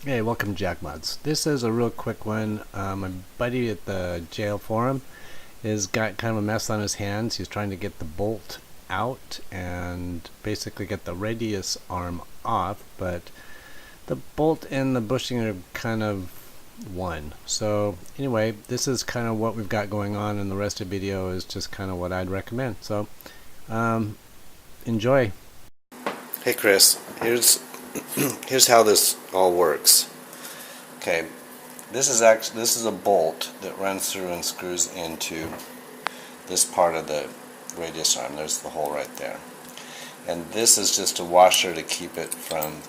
Hey, welcome to Jack Mods. This is a real quick one. My buddy at the jail forum has got kind of a mess on his hands. He's trying to get the bolt out and basically get the radius arm off, but the bolt and the bushing are kind of one. So anyway, this is kind of what we've got going on, and the rest of the video is just kind of what I'd recommend. So enjoy. Hey Chris, here's how this all works. Okay, this is a bolt that runs through and screws into this part of the radius arm. There's the hole right there, and this is just a washer to keep it from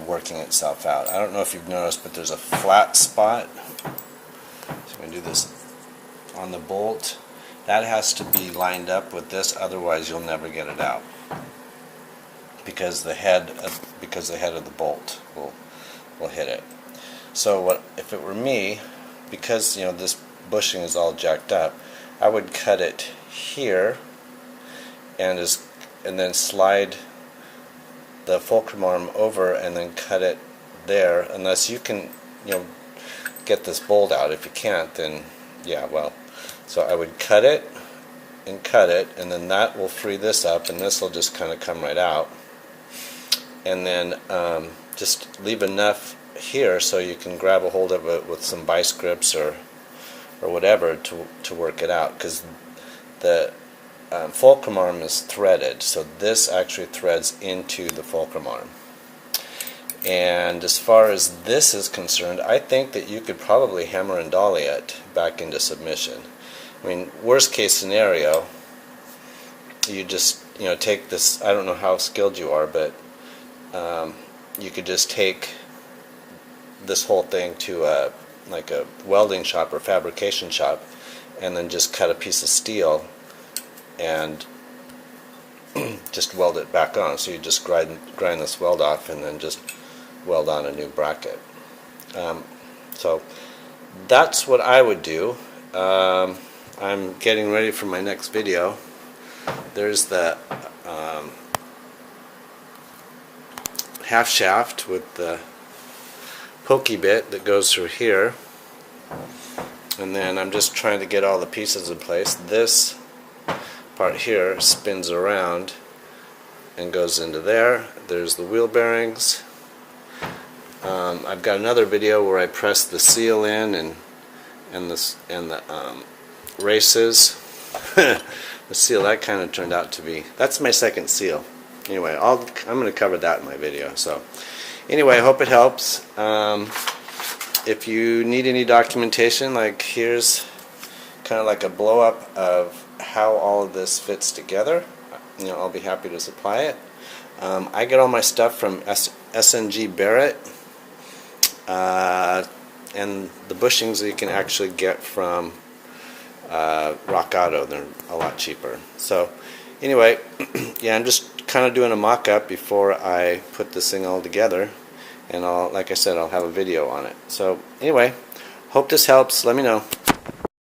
working itself out. I don't know if you've noticed, but there's a flat spot. So I'm going to do this on the bolt. That has to be lined up with this, otherwise you'll never get it out. Because the head of the bolt will hit it. So if it were me, because this bushing is all jacked up, I would cut it here and then slide the fulcrum arm over and then cut it there, unless you can get this bolt out. If you can't, then so I would cut it, and then that will free this up, and this will just kind of come right out. And then just leave enough here so you can grab a hold of it with some vice grips or whatever to work it out, because the fulcrum arm is threaded, so this actually threads into the fulcrum arm. And as far as this is concerned, I think that you could probably hammer and dolly it back into submission. I mean, worst case scenario, you just take this. I don't know how skilled you are, but you could just take this whole thing to like a welding shop or fabrication shop, and then just cut a piece of steel and just weld it back on. So you just grind this weld off and then just weld on a new bracket. So that's what I would do. I'm getting ready for my next video. There's the half shaft with the pokey bit that goes through here, and then I'm just trying to get all the pieces in place. This part here spins around and goes into there. There's the wheel bearings. I've got another video where I press the seal in and the races. The seal that kind of turned out to be, that's my second seal. Anyway, I'm going to cover that in my video. So anyway, I hope it helps. If you need any documentation, like here's kind of like a blow up of how all of this fits together, I'll be happy to supply it. I get all my stuff from SNG Barrett, and the bushings that you can actually get from Rock Auto. They're a lot cheaper. So anyway, yeah, I'm just kind of doing a mock-up before I put this thing all together, and like I said, I'll have a video on it. So anyway, hope this helps. Let me know.